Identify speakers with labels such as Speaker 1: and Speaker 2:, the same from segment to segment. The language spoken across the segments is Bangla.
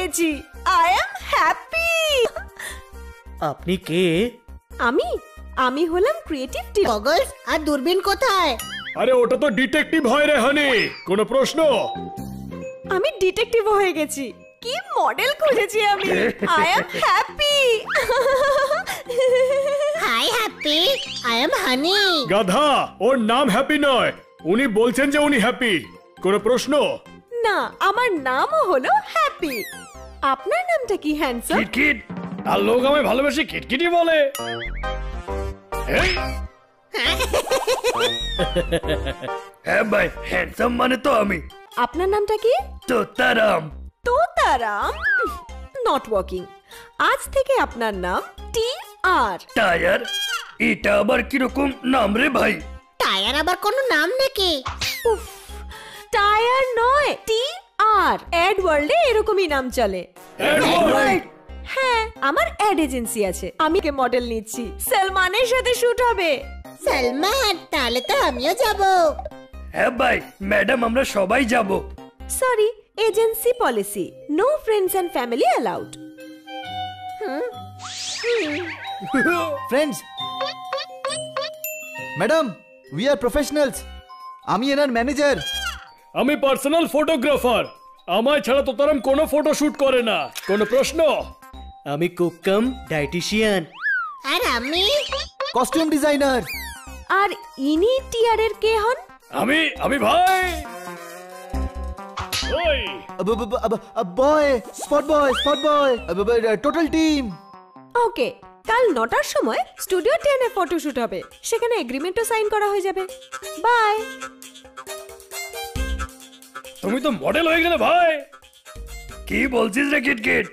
Speaker 1: পেয়েছি। I am happy.
Speaker 2: আপনি কে?
Speaker 1: আমি হলাম ক্রিয়েটিভ টিম।
Speaker 3: গগলস আর দূরবীন কোথায়?
Speaker 4: আরে ওটা তো ডিটেকটিভ হয় রে হানি। কোনো প্রশ্ন?
Speaker 1: আমি ডিটেকটিভ হয়ে গেছি। কি মডেল খুঁজেছি আমি। I am happy.
Speaker 3: Hi happy, I am honey.
Speaker 4: গাধা, ওর নাম হ্যাপি নয়, উনি বলছেন যে উনি হ্যাপি। কোনো প্রশ্ন?
Speaker 1: না, আমার নামও হলো হ্যাপি। আপনার নামটা কি হ্যান্ডসাম?
Speaker 4: কিটকিট। আর লোক আমায় ভালোবেসে কিটকিটি বলে। হ্যাঁ ভাই, হ্যান্ডসাম মানে তো আমি।
Speaker 1: আপনার নামটা কি?
Speaker 4: তোতারাম।
Speaker 1: তোতারাম? Not working. আজ থেকে আপনার নাম টি আর।
Speaker 4: টায়ার? এটা আবার কিরকম নাম রে ভাই?
Speaker 3: টায়ার আবার কোনো নাম নাকি?
Speaker 1: উফ, টায়ার নয়, টি আর। অ্যাড ওয়ার্ল্ডে এরকমই নাম চলে। হ্যাঁ, আমার অ্যাড এজেন্সি আছে। আমি কে মডেল নিচ্ছি। সলমানের সাথে শুট হবে।
Speaker 3: সালমান, তাহলে তো আমিও যাব।
Speaker 4: হ্যাঁ ভাই, ম্যাডাম আমরা সবাই যাব।
Speaker 1: Sorry, agency policy, no friends and family allowed.
Speaker 5: Friends, madam, we are professionals. আমি এনার ম্যানেজার।
Speaker 4: আমি পার্সোনাল ফটোগ্রাফার। আমায় ছাড়া তোতারাম কোনো ফটো শুট করে না। কোনো প্রশ্ন?
Speaker 2: আমি কুকম ডায়েটিশিয়ান।
Speaker 3: আর আমি
Speaker 5: কস্টিউম ডিজাইনার।
Speaker 1: আর ইনি টিয়ারের কে হন?
Speaker 4: আমি ভাই। ওই
Speaker 5: বয়, স্পট বয়, টোটাল টিম।
Speaker 1: ওকে, কাল 9টার সময় স্টুডিও 10 এ ফটোশুট হবে। সেখানে এগ্রিমেন্টও সাইন করা হয়ে যাবে। বাই।
Speaker 4: তুমি তো মডেল হয়ে গেলে ভাই। কি বলছিস রে কিটকিট?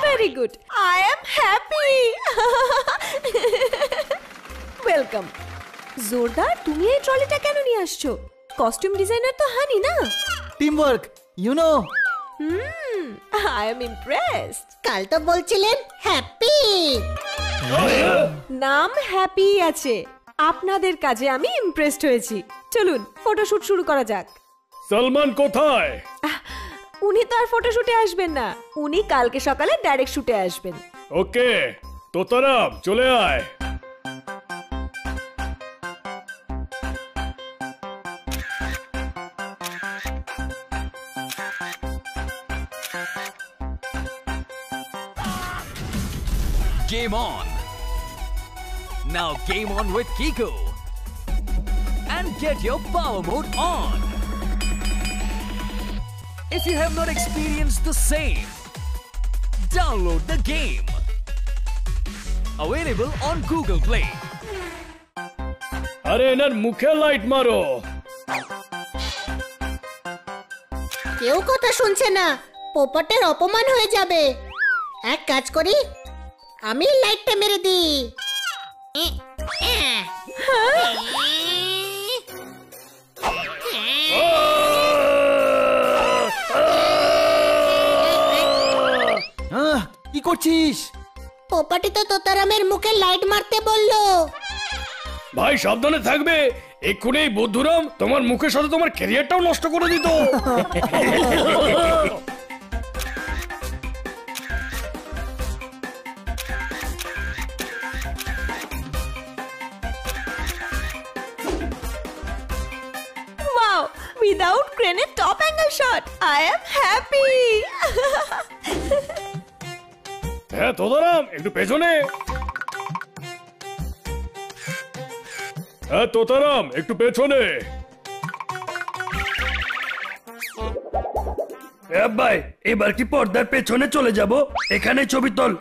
Speaker 1: Very good, I am happy. Welcome. জোরদার, তুমি এই ট্রলিটা কেন নিয়ে আসছো? কস্টিউম ডিজাইনার তো হানি না?
Speaker 5: Team work, you know.
Speaker 1: I am impressed.
Speaker 3: কাল তো বলছিলেন হ্যাপি।
Speaker 1: নাম হ্যাপি আছে। আপনাদের কাজে আমি ইমপ্রেসড হয়েছি। চলুন ফটোশুট শুরু করা যাক।
Speaker 4: সলমান কোথায়?
Speaker 1: উনি তো আর ফটোশুটে আসবেন না। উনি কালকে সকালে ডাইরেক্ট শুটে আসবেন।
Speaker 4: ওকে, তোতারাম চলে আয়।
Speaker 6: Game on. Now game on with Kiko. And get your power mode on. If you have not experienced the same, download the game. Available on Google Play.
Speaker 4: আরে এনার মুখে লাইট মারো।
Speaker 3: কেউ কথা শুনছে না। পোপটের অপমান হয়ে যাবে। এক কাজ করি, আমি লাইটটা মেরে দিই।
Speaker 5: কি করছিস?
Speaker 3: পোপাটি তো তোতারামের মুখে লাইট মারতে বললো।
Speaker 4: ভাই সাবধানে থাকবে, এক্ষুনি এই বুদ্ধুরাম তোমার মুখের সাথে তোমার ক্যারিয়ারটাও নষ্ট করে দিত।
Speaker 1: Wow, without crane top angle shot, I am happy.
Speaker 4: হ্যাঁ তোতারাম, একটু পেছনে। হ্যাঁ তোতারাম, একটু পেছনে। ভাই এবার কি পর্দার পেছনে চলে যাব? এখানে ছবি তোল।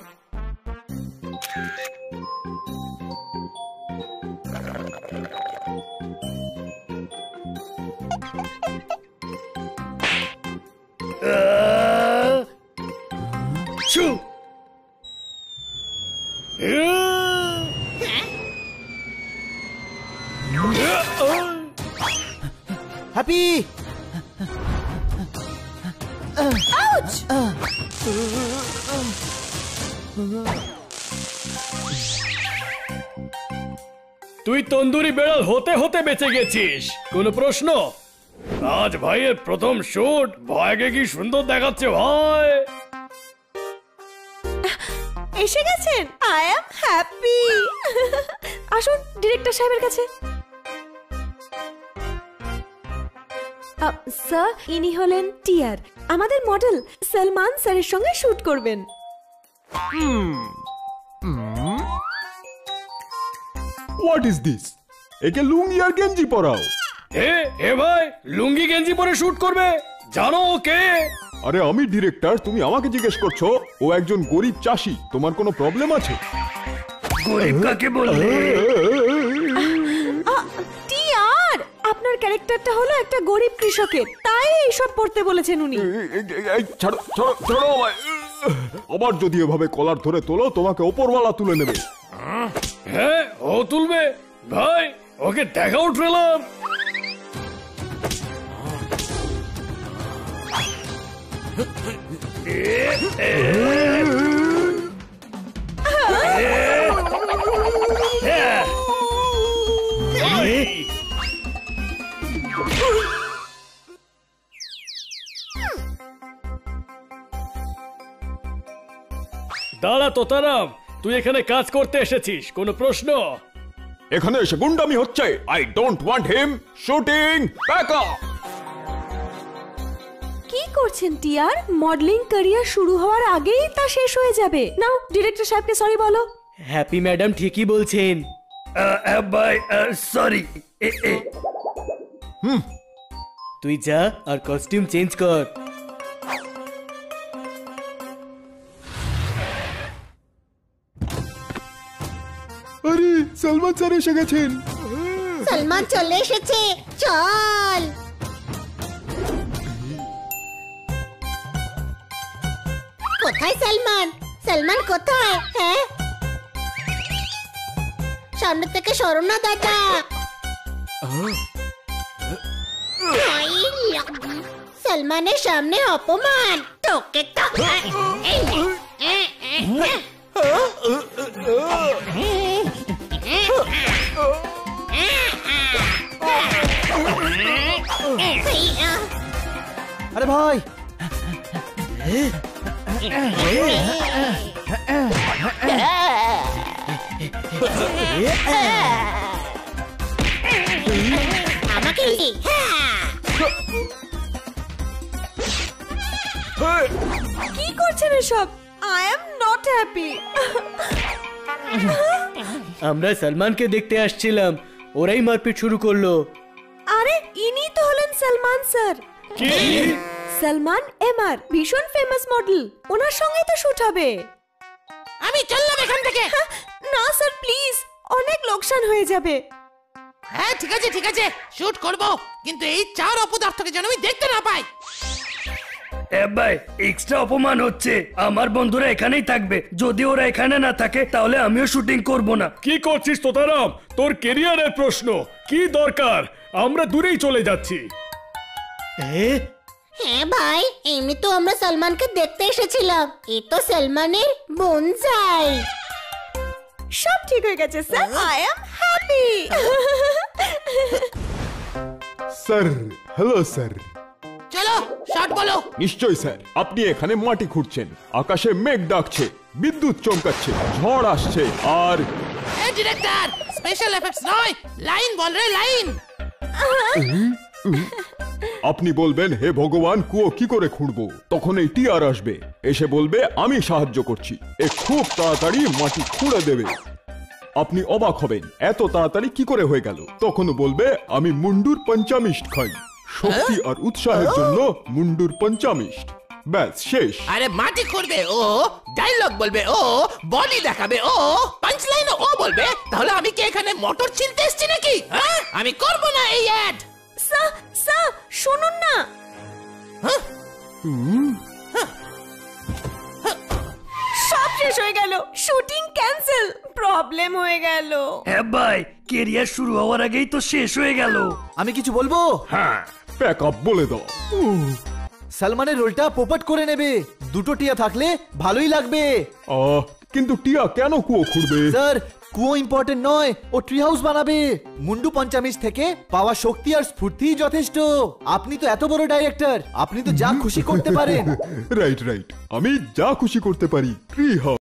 Speaker 5: হ্যাপি
Speaker 4: তুই তন্দুরি বেড়াল হতে হতে বেঁচে গেছিস। কোনো প্রশ্ন? আজ ভাইয়ের প্রথম শুট, ভাইকে কি সুন্দর দেখাচ্ছে ভাই।
Speaker 1: এসে গেছেন? I am happy. আসুন ডিরেক্টর সাহেবের কাছে। স্যার, ইনি হলেন টিয়ার, আমাদের মডেল। সলমান স্যারের সঙ্গে শুট করবেন।
Speaker 7: What is this? একে লুঙ্গি আর গেঞ্জি পরাও।
Speaker 4: এ ভাই, লুঙ্গি গেঞ্জি পরে শুট করবে? জানো ওকে?
Speaker 7: আরে আমি ডিরেক্টর, তুমি আমাকে জিজ্ঞেস করছো? ও একজন গরিব চাষি, তোমার কোনো প্রবলেম আছে?
Speaker 4: গরিব কাকে বললে?
Speaker 1: টিয়ার, আপনার ক্যারেক্টারটা হলো একটা গরিব কৃষকের, তাই এইসব পড়তে বলেছেন উনি।
Speaker 7: ছাড়ো ছাড়ো ছাড়ো আমায়। আবার যদি এভাবে কলার ধরে তোলো, তোমাকে ওপরওয়ালা তুলে নেবে।
Speaker 4: হ্যাঁ, ও তুলবে। ভাই, ওকে দেখাও ট্রেলার। দাঁড়া তোতারাম, তুই এখানে কাজ করতে এসেছিস, কোনো প্রশ্ন?
Speaker 7: এখানে এসে গুন্ডামি হচ্ছে। I don't want him. Shooting back up.
Speaker 1: কি করছেন টিয়ার? মডেলিং ক্যারিয়ার শুরু হওয়ার আগেই তা শেষ হয়ে যাবে। নাও ডিরেক্টর সাহেবকে সরি বলো।
Speaker 2: হ্যাপি ম্যাডাম ঠিকই বলছেন।
Speaker 4: ভাই সরি।
Speaker 2: তুই যা আর কস্টিউম চেঞ্জ কর।
Speaker 7: আরে সলমান স্যার এসে গেছেন।
Speaker 3: সলমান চলে এসেছে, চল। কোথায় সলমান? সলমান কোথায়? হ্যাঁ, সামনে থেকে সরো না দাদা। সলমানের সামনে অপমান। তোকে তো
Speaker 5: আরে ভাই,
Speaker 3: আমাকে
Speaker 1: কি করছেন এসব? I am not happy.
Speaker 2: আমরা সলমানকে দেখতে আসছিলাম, ওরাই মারপিট শুরু করলো।
Speaker 1: আরে ইনি তো হলেন সলমান স্যার।
Speaker 4: কি?
Speaker 1: সলমান এমআর, ভীষণ ফেমাস মডেল, ওনার সঙ্গে তো শুট হবে।
Speaker 3: আমি চললাম এখান থেকে।
Speaker 1: না স্যার প্লিজ, অনেক লোকসান হয়ে যাবে।
Speaker 8: হ্যাঁ ঠিক আছে ঠিক আছে, শুট করব, কিন্তু এই চার অপদার্থকে যেন আমি দেখতে না পাই।
Speaker 4: ভাই, এক্সট্রা অপমান হচ্ছে। আমার বন্ধুরা এখানেই থাকবে, যদি ওরা এখানে না থাকে তাহলে আমিও শুটিং করব না। কি করছিস তোতারাম? তোর ক্যারিয়ারের প্রশ্ন, কি দরকার? আমরা দূরেই চলে যাচ্ছি।
Speaker 3: হ্যাঁ ভাই, এমনি তো আমরা সলমানকে দেখতে এসেছিলাম। এ তো সলমানের বোনজাই।
Speaker 1: সব ঠিক হয়ে গেছে sir, I am happy.
Speaker 7: Sir, hello sir.
Speaker 8: চলো শট বলো।
Speaker 7: নিশ্চয়ই স্যার। আপনি এখানে মাটি খুঁড়ছেন, আকাশে মেঘ ডাকছে, বিদ্যুৎ চমকাচ্ছে, ঝড় আসছে, আর
Speaker 8: এই ডিরেক্টর, স্পেশাল এফেক্টস নয়, লাইন বল রে, লাইন।
Speaker 7: আপনি বলবেন হে ভগবান, কুয়ো কি করে খুঁড়বো? তখন এই টিয়ার আসবে, এসে বলবে আমি সাহায্য করছি, এ খুব তাড়াতাড়ি মাটি খুঁড়ে দেবে। আপনি অবাক হবেন, এত তাড়াতাড়ি কি করে হয়ে গেল? তখন বলবে আমি মুন্ডুর পঞ্চামিষ্ট খাই, শক্তি আর উৎসাহের জন্য মুন্ডুর পঞ্চামিষ্ট। ব্যাস শেষ।
Speaker 8: আরে মাটি খুঁড়বে ও, ডায়লগ বলবে ও, বডি দেখাবে ও, পাঞ্চ লাইন ও বলবে। তাহলে আমি কি এখানে মোটর ছিলতে এসেছি নাকি? হ্যাঁ, আমি করব না এই অ্যাড।
Speaker 1: স্যার স্যার শুনুন না। সব শেষ হয়ে গেল, শুটিং ক্যান্সেল, প্রবলেম হয়ে গেল।
Speaker 4: হ্যাঁ ভাই, কেরিয়ার শুরু হওয়ার আগেই তো শেষ হয়ে গেল।
Speaker 5: আমি কিছু বলবো?
Speaker 4: হ্যাঁ,
Speaker 7: প্যাক আপ বলে দাও।
Speaker 5: সালমানের রোলটা পোপট করে নেবে, দুটো টিয়া থাকলে ভালোই লাগবে।
Speaker 7: কিন্তু টিয়া কেন কুয়ো খুঁড়বে?
Speaker 5: স্যার, কুয়ো ইম্পর্টেন্ট নয়, ও ট্রি হাউস বানাবে। মুন্ডু পঞ্চামিশ থেকে পাওয়া শক্তি আর স্ফূর্তি যথেষ্ট। আপনি তো এত বড় ডাইরেক্টর, আপনি তো যা খুশি করতে পারেন।
Speaker 7: রাইট রাইট, আমি যা খুশি করতে পারি। Tree house